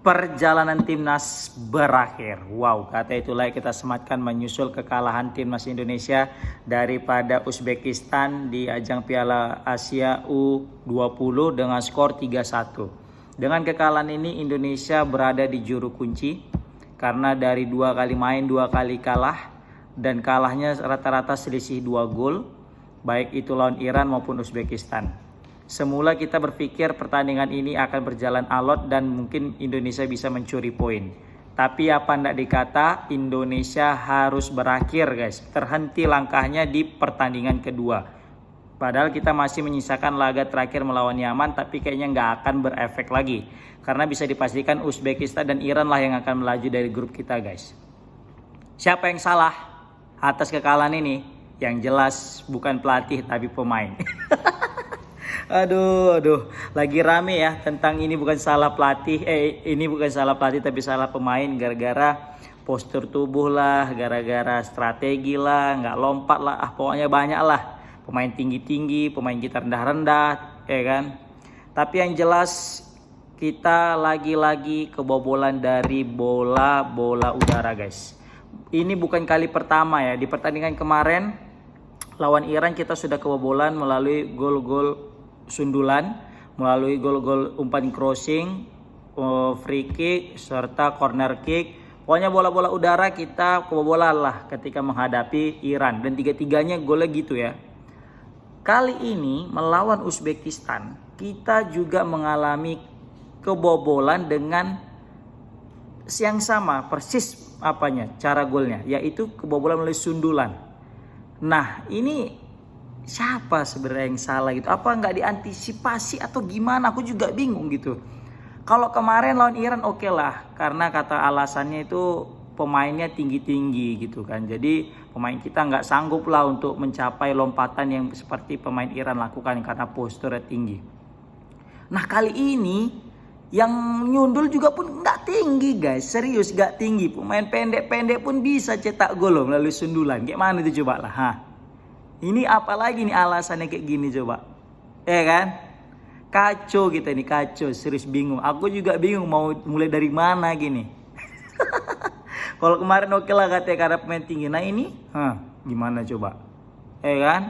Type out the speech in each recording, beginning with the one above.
Perjalanan timnas berakhir. Wow, kata itulah kita sematkan menyusul kekalahan timnas Indonesia daripada Uzbekistan di ajang Piala Asia U20 dengan skor 3-1. Dengan kekalahan ini Indonesia berada di juru kunci karena dari 2 kali main 2 kali kalah dan kalahnya rata-rata selisih 2 gol, baik itu lawan Iran maupun Uzbekistan. Semula kita berpikir pertandingan ini akan berjalan alot dan mungkin Indonesia bisa mencuri poin. Tapi apa ndak dikata, Indonesia harus berakhir guys. Terhenti langkahnya di pertandingan kedua. Padahal kita masih menyisakan laga terakhir melawan Yaman, tapi kayaknya nggak akan berefek lagi. Karena bisa dipastikan Uzbekistan dan Iran lah yang akan melaju dari grup kita guys. Siapa yang salah atas kekalahan ini? Yang jelas bukan pelatih tapi pemain. Aduh, lagi rame ya tentang ini bukan salah pelatih, ini bukan salah pelatih tapi salah pemain gara-gara postur tubuh lah, gara-gara strategi lah, nggak lompat lah, pokoknya banyak lah. Pemain tinggi-tinggi, pemain kita rendah-rendah, ya kan. Tapi yang jelas kita lagi-lagi kebobolan dari bola udara guys. Ini bukan kali pertama ya, di pertandingan kemarin lawan Iran kita sudah kebobolan melalui gol-gol sundulan, melalui gol-gol umpan crossing, free kick serta corner kick. Pokoknya bola-bola udara kita kebobolan lah ketika menghadapi Iran dan tiga-tiganya golnya gitu ya. Kali ini melawan Uzbekistan kita juga mengalami kebobolan dengan yang sama persis cara golnya, yaitu kebobolan melalui sundulan. Nah ini siapa sebenarnya yang salah gitu? Apa nggak diantisipasi atau gimana? Aku juga bingung gitu. Kalau kemarin lawan Iran oke lah, karena kata alasannya itu pemainnya tinggi-tinggi gitu kan. Jadi pemain kita nggak sanggup lah untuk mencapai lompatan yang seperti pemain Iran lakukan karena posturnya tinggi. Nah kali ini yang nyundul juga pun nggak tinggi guys, serius nggak tinggi. Pemain pendek-pendek pun bisa cetak gol melalui sundulan. Gimana itu coba lah? Ini apalagi nih alasannya kayak gini coba. Ya kan? Kacau kita ini, kacau, serius bingung. Aku juga bingung mau mulai dari mana gini. Kalau kemarin oke lah katanya karena pemain tinggi. Nah ini gimana coba? Ya kan?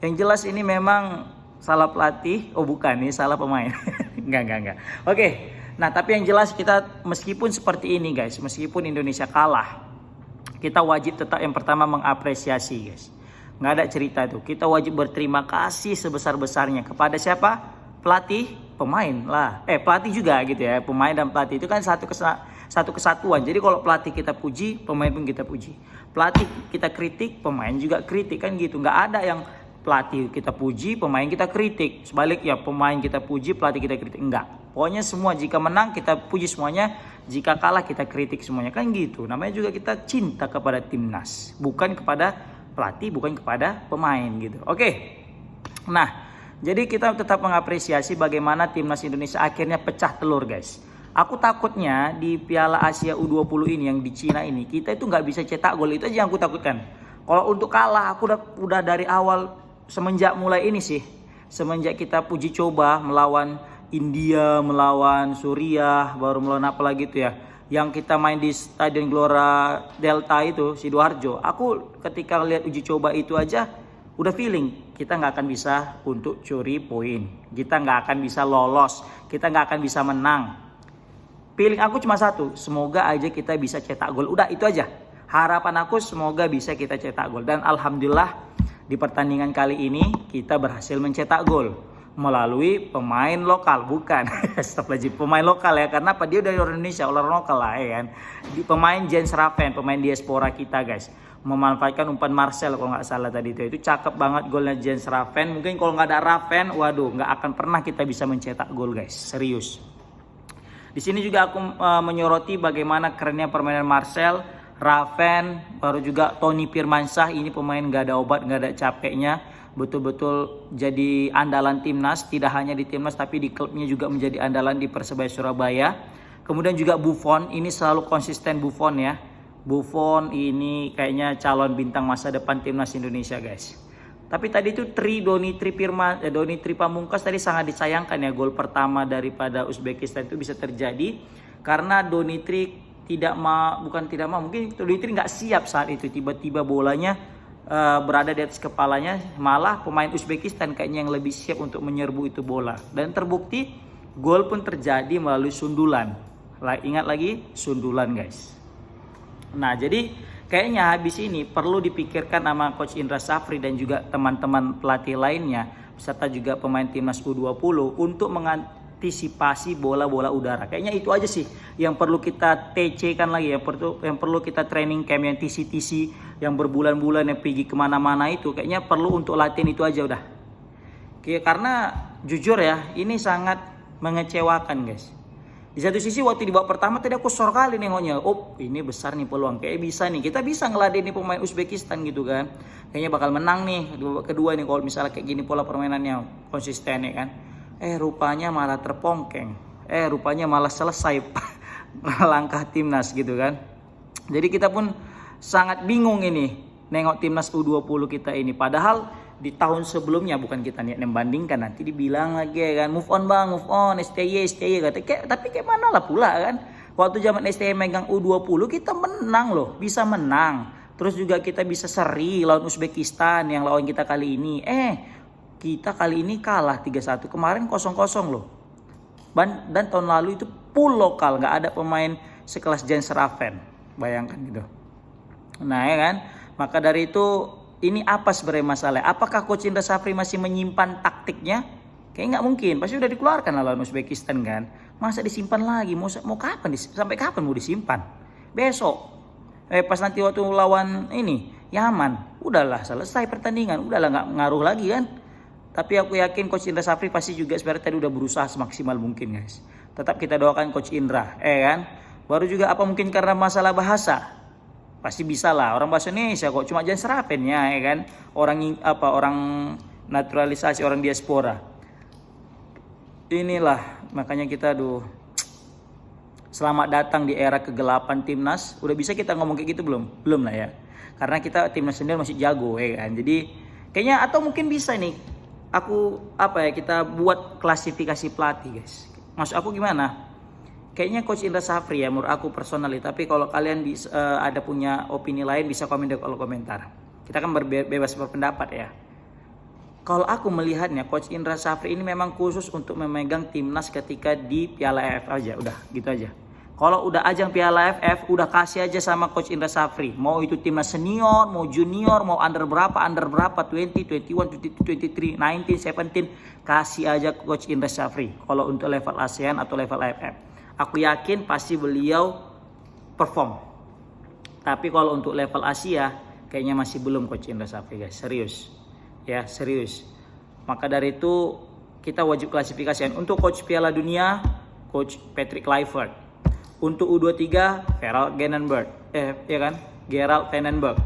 Yang jelas ini memang salah pelatih. Oh bukan, ini salah pemain. Enggak. Oke. Nah tapi yang jelas kita meskipun seperti ini guys, meskipun Indonesia kalah, kita wajib tetap yang pertama mengapresiasi guys. Nggak ada cerita tuh. Kita wajib berterima kasih sebesar-besarnya kepada siapa? Pelatih, pemain lah. Pelatih juga gitu ya. Pemain dan pelatih itu kan satu kesatuan. Jadi kalau pelatih kita puji, pemain pun kita puji. Pelatih kita kritik, pemain juga kritik kan gitu. Nggak ada yang pelatih kita puji, pemain kita kritik. Sebaliknya pemain kita puji, pelatih kita kritik. Enggak. Pokoknya semua jika menang kita puji semuanya, jika kalah kita kritik semuanya kan gitu. Namanya juga kita cinta kepada timnas, bukan kepada pelatih, bukan kepada pemain gitu. Oke. Nah, jadi kita tetap mengapresiasi bagaimana timnas Indonesia akhirnya pecah telur guys. Aku takutnya di Piala Asia U20 ini yang di Cina ini kita itu nggak bisa cetak gol, itu aja yang aku takutkan. Kalau untuk kalah aku udah dari awal semenjak mulai ini sih. Semenjak kita puji coba melawan India, melawan Suriah, baru melawan apa lagi itu ya. Yang kita main di Stadion Gelora Delta itu, Sidoarjo. Aku ketika lihat uji coba itu aja udah feeling kita nggak akan bisa untuk curi poin. Kita nggak akan bisa lolos. Kita nggak akan bisa menang. Feeling aku cuma satu, semoga aja kita bisa cetak gol. Udah itu aja. Harapan aku semoga bisa kita cetak gol. Dan alhamdulillah di pertandingan kali ini kita berhasil mencetak gol melalui pemain lokal, bukan pemain lokal ya, karena apa, dia dari orang Indonesia, orang lokal lah ya kan. Pemain Jens Raven, pemain diaspora kita guys, memanfaatkan umpan Marcel kalau nggak salah tadi itu cakep banget golnya Jens Raven. Mungkin kalau nggak ada Raven, waduh nggak akan pernah kita bisa mencetak gol guys, serius. Di sini juga aku menyoroti bagaimana kerennya permainan Marcel, Raven, baru juga Tony Firmansyah. Ini pemain nggak ada obat, nggak ada capeknya. Betul-betul jadi andalan timnas, tidak hanya di timnas tapi di klubnya juga menjadi andalan di Persebaya Surabaya. Kemudian juga Buffon, ini selalu konsisten Buffon ya. Buffon ini kayaknya calon bintang masa depan timnas Indonesia guys. Tapi tadi itu Doni Tri Pamungkas tadi sangat disayangkan ya, gol pertama daripada Uzbekistan itu bisa terjadi karena Doni Tri mungkin Doni Tri nggak siap saat itu, tiba-tiba bolanya berada di atas kepalanya, malah pemain Uzbekistan kayaknya yang lebih siap untuk menyerbu itu bola, dan terbukti gol pun terjadi melalui sundulan. Ingat lagi sundulan guys. Nah jadi kayaknya habis ini perlu dipikirkan sama Coach Indra Safri dan juga teman-teman pelatih lainnya serta juga pemain timnas U20 untuk mengantisipasi bola-bola udara. Kayaknya itu aja sih yang perlu kita TC-kan lagi, yang perlu kita training camp, yang TC yang berbulan-bulan yang pergi kemana-mana itu kayaknya perlu untuk latihan itu aja udah. Karena jujur ya ini sangat mengecewakan guys. Di satu sisi waktu di babak pertama tadi aku sor kali nengoknya, oh ini besar nih peluang, kayak bisa nih, kita bisa ngeladenin pemain Uzbekistan gitu kan, kayaknya bakal menang nih di babak kedua nih kalau misalnya kayak gini pola permainannya konsisten ya kan. Rupanya malah terpongkeng, rupanya malah selesai langkah timnas gitu kan. Jadi kita pun sangat bingung ini nengok timnas U20 kita ini, padahal di tahun sebelumnya, bukan kita niat membandingkan, nanti dibilang lagi ya kan, move on bang, move on, STY kata. Tapi kayak mana lah pula kan, waktu zaman STY megang U20 kita menang loh, bisa menang. Terus juga kita bisa seri lawan Uzbekistan yang lawan kita kali ini. Kita kali ini kalah 3-1, kemarin 0-0 loh. Dan tahun lalu itu full lokal, nggak ada pemain sekelas Jan Serafen, bayangkan gitu. Nah ya kan, maka dari itu ini apa sebenarnya masalah? Apakah Coach Indra Safri masih menyimpan taktiknya? Kayaknya nggak mungkin. Pasti udah dikeluarkan lawan Uzbekistan kan. Masa disimpan lagi? Mau kapan? Sampai kapan mau disimpan? Besok. Pas nanti waktu lawan ini Yaman, udahlah selesai pertandingan. Udahlah nggak ngaruh lagi kan. Tapi aku yakin Coach Indra Safri pasti juga sebenarnya tadi udah berusaha semaksimal mungkin guys. Tetap kita doakan Coach Indra, kan? Baru juga apa mungkin karena masalah bahasa? Pasti bisa lah, orang bahasa Indonesia kok, cuma jangan serapennya ya kan, orang naturalisasi, orang diaspora. Inilah makanya kita selamat datang di era kegelapan timnas. Udah bisa kita ngomong kayak gitu belum lah ya, karena kita timnas sendiri masih jago ya kan. Jadi kayaknya atau mungkin bisa nih kita buat klasifikasi pelatih guys. Maksud aku gimana? Kayaknya Coach Indra Safri ya, menurut aku personally. Tapi kalau kalian ada punya opini lain bisa komen di kolom komentar. Kita kan bebas berpendapat ya. Kalau aku melihatnya Coach Indra Safri ini memang khusus untuk memegang timnas ketika di Piala AFF aja. Udah gitu aja. Kalau udah ajang Piala AFF udah kasih aja sama Coach Indra Safri. Mau itu timnas senior, mau junior, mau under berapa, 20, 21, 22, 23, 19, 17. Kasih aja Coach Indra Safri. Kalau untuk level ASEAN atau level AFF. Aku yakin pasti beliau perform. Tapi kalau untuk level Asia kayaknya masih belum Coach Indra Safri guys. Serius. Ya, serius. Maka dari itu kita wajib klasifikasikan. Untuk Coach Piala Dunia, Coach Patrick Kluivert. Untuk U23, Gerald Vandenberg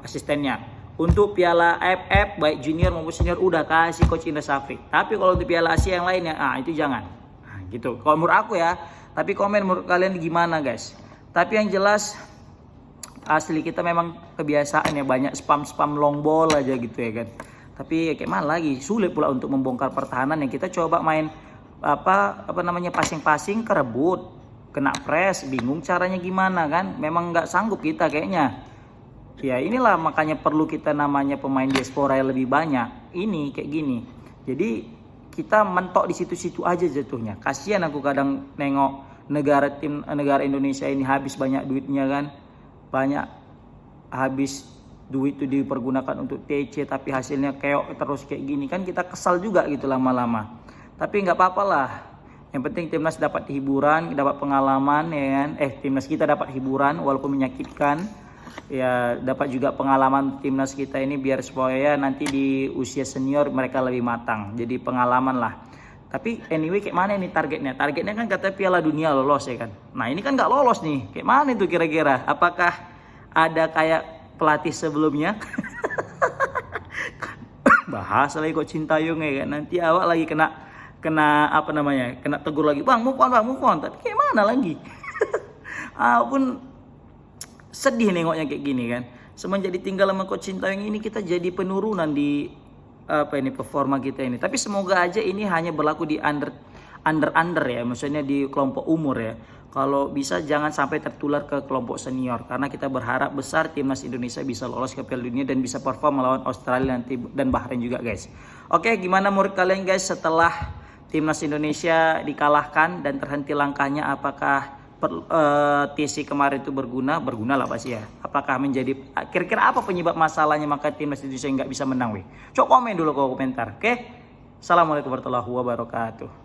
asistennya. Untuk Piala AFF baik junior maupun senior udah kasih Coach Indra Safri. Tapi kalau untuk Piala Asia yang lainnya, itu jangan. Nah, gitu. Kalau menurut aku ya. Tapi komen menurut kalian gimana guys. Tapi yang jelas asli kita memang kebiasaan ya banyak spam long ball aja gitu ya kan. Tapi kayak mana lagi, sulit pula untuk membongkar pertahanan yang kita coba main passing kerebut, kena press, bingung caranya gimana kan. Memang nggak sanggup kita kayaknya. Ya inilah makanya perlu kita namanya pemain diaspora yang lebih banyak. Ini kayak gini. Jadi kita mentok di situ-situ aja jatuhnya. Kasihan aku kadang nengok negara Indonesia ini habis banyak duitnya kan. Banyak habis duit itu dipergunakan untuk TC tapi hasilnya keok terus kayak gini kan, kita kesal juga gitu lama-lama. Tapi nggak apa-apa lah. Yang penting timnas dapat hiburan, dapat pengalaman ya kan. Timnas kita dapat hiburan walaupun menyakitkan. Ya dapat juga pengalaman timnas kita ini biar supaya nanti di usia senior mereka lebih matang, jadi pengalaman lah. Tapi anyway kayak mana ini targetnya kan kata Piala Dunia lolos ya kan. Nah ini kan nggak lolos nih, kayak mana itu kira-kira, apakah ada kayak pelatih sebelumnya bahas lagi kok Sintayong ya kan, nanti awak lagi kena tegur lagi, bang move on, tapi kayak mana lagi pun sedih nengoknya kayak gini kan. Semenjak ditinggal sama Coach Sintayong ini kita jadi penurunan di performa kita ini. Tapi semoga aja ini hanya berlaku di under ya, maksudnya di kelompok umur ya. Kalau bisa jangan sampai tertular ke kelompok senior, karena kita berharap besar timnas Indonesia bisa lolos ke Piala Dunia dan bisa perform melawan Australia nanti dan Bahrain juga guys. Oke, gimana menurut kalian guys setelah timnas Indonesia dikalahkan dan terhenti langkahnya, apakah TC kemarin itu berguna lah pasti ya. Apakah menjadi kira-kira apa penyebab masalahnya maka timnas Indonesia nggak bisa menang weh? Coba komen dulu ke komentar. Oke. Assalamualaikum warahmatullahi wabarakatuh.